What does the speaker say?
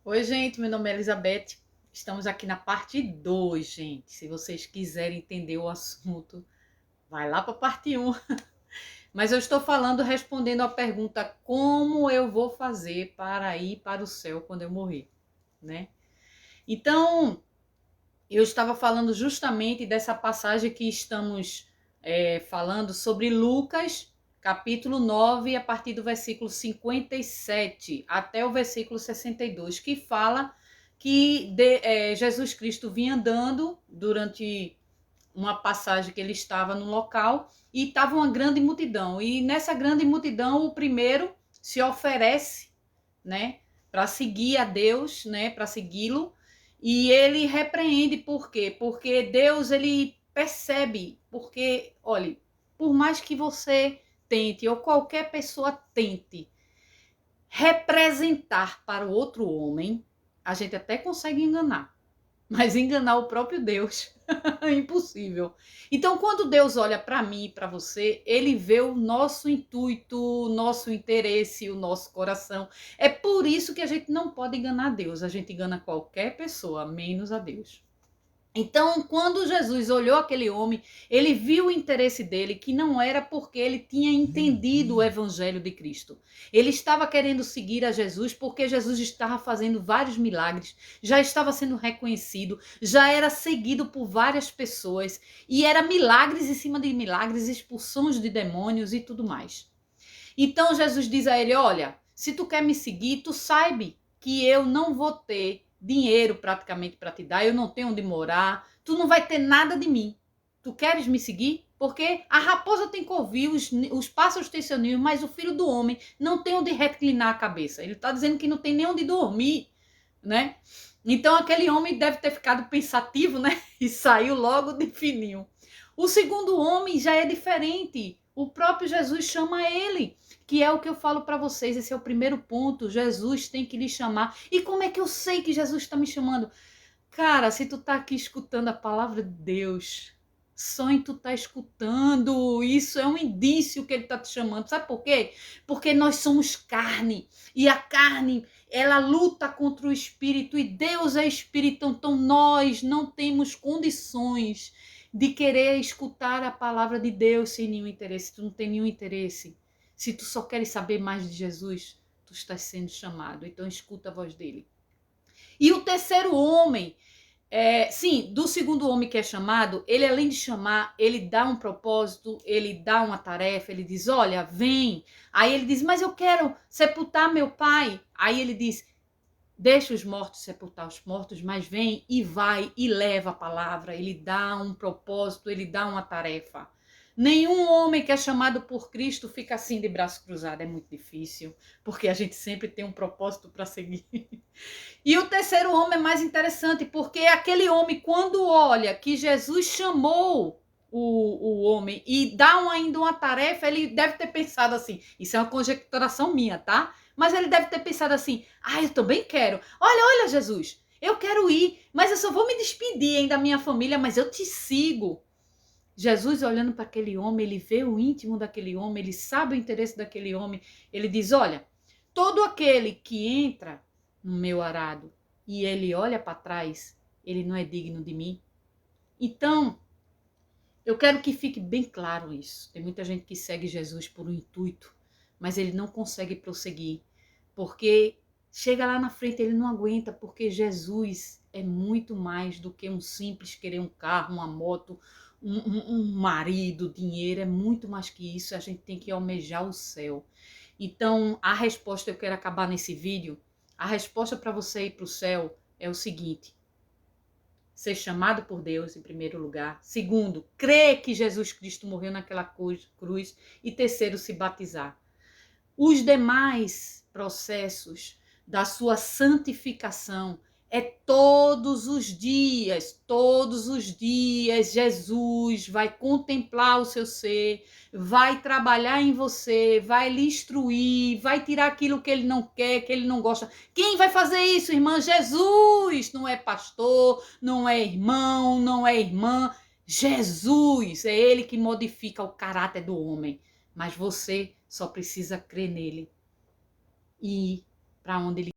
Oi, gente, meu nome é Elizabeth. Estamos aqui na parte 2, gente. Se vocês quiserem entender o assunto, vai lá para a parte um. Mas eu estou falando, respondendo a pergunta: como eu vou fazer para ir para o céu quando eu morrer, né? Então, eu estava falando justamente dessa passagem que estamos falando sobre Lucas, capítulo 9, a partir do versículo 57 até o versículo 62, que fala que Jesus Cristo vinha andando durante uma passagem que ele estava no local e estava uma grande multidão. E nessa grande multidão, o primeiro se oferece, né, para seguir a Deus, né, para segui-lo, e ele repreende. Por quê? Porque Deus, ele percebe, porque, olha, por mais que você tente, ou qualquer pessoa tente representar para o outro homem, a gente até consegue enganar, mas enganar o próprio Deus é impossível. Então, quando Deus olha para mim e para você, ele vê o nosso intuito, o nosso interesse, o nosso coração. É por isso que a gente não pode enganar Deus. A gente engana qualquer pessoa, menos a Deus. Então, quando Jesus olhou aquele homem, ele viu o interesse dele, que não era porque ele tinha entendido o evangelho de Cristo. Ele estava querendo seguir a Jesus porque Jesus estava fazendo vários milagres, já estava sendo reconhecido, já era seguido por várias pessoas, e era milagres em cima de milagres, expulsões de demônios e tudo mais. Então Jesus diz a ele: olha, se tu quer me seguir, tu saiba que eu não vou ter dinheiro praticamente para te dar, eu não tenho onde morar, tu não vai ter nada de mim. Tu queres me seguir? Porque a raposa tem covil, os pássaros têm seu ninho, mas o filho do homem não tem onde reclinar a cabeça. Ele está dizendo que não tem nem onde dormir, né? Então aquele homem deve ter ficado pensativo, né? E saiu logo de fininho. O segundo homem já é diferente. O próprio Jesus chama ele, que é o que eu falo para vocês. Esse é o primeiro ponto. Jesus tem que lhe chamar. E como é que eu sei que Jesus está me chamando? Cara, se tu tá aqui escutando a palavra de Deus, só em tu tá escutando, isso é um indício que ele tá te chamando. Sabe por quê? Porque nós somos carne. E a carne, ela luta contra o espírito. E Deus é espírito. Então nós não temos condições de querer escutar a palavra de Deus sem nenhum interesse. Tu não tem nenhum interesse. Se tu só queres saber mais de Jesus, tu estás sendo chamado. Então escuta a voz dele. E o terceiro homem, sim, do segundo homem que é chamado, ele além de chamar, ele dá um propósito, ele dá uma tarefa, ele diz: olha, vem. Aí ele diz: mas eu quero sepultar meu pai. Aí ele diz: deixa os mortos sepultar os mortos, mas vem e vai e leva a palavra. Ele dá um propósito, ele dá uma tarefa. Nenhum homem que é chamado por Cristo fica assim de braço cruzado, é muito difícil, porque a gente sempre tem um propósito para seguir. E o terceiro homem é mais interessante, porque aquele homem, quando olha que Jesus chamou o homem e dá ainda uma tarefa, ele deve ter pensado assim, isso é uma conjecturação minha, tá? Mas ele deve ter pensado assim: eu também quero. Olha, Jesus, eu quero ir, mas eu só vou me despedir hein, da minha família, mas eu te sigo. Jesus, olhando para aquele homem, ele vê o íntimo daquele homem, ele sabe o interesse daquele homem. Ele diz: olha, todo aquele que entra no meu arado e ele olha para trás, ele não é digno de mim. Então, eu quero que fique bem claro isso. Tem muita gente que segue Jesus por um intuito, mas ele não consegue prosseguir, porque chega lá na frente, ele não aguenta, porque Jesus é muito mais do que um simples querer um carro, uma moto, um marido, dinheiro, é muito mais que isso. A gente tem que almejar o céu. Então, a resposta, eu quero acabar nesse vídeo, a resposta para você ir para o céu é o seguinte: ser chamado por Deus em primeiro lugar. Segundo, crer que Jesus Cristo morreu naquela cruz. E terceiro, se batizar. Os demais processos da sua santificação é todos os dias Jesus vai contemplar o seu ser, vai trabalhar em você, vai lhe instruir, vai tirar aquilo que ele não quer, que ele não gosta. Quem vai fazer isso, irmã? Jesus! Não é pastor, não é irmão, não é irmã. Jesus, é ele que modifica o caráter do homem. Mas você só precisa crer nele e ir para onde ele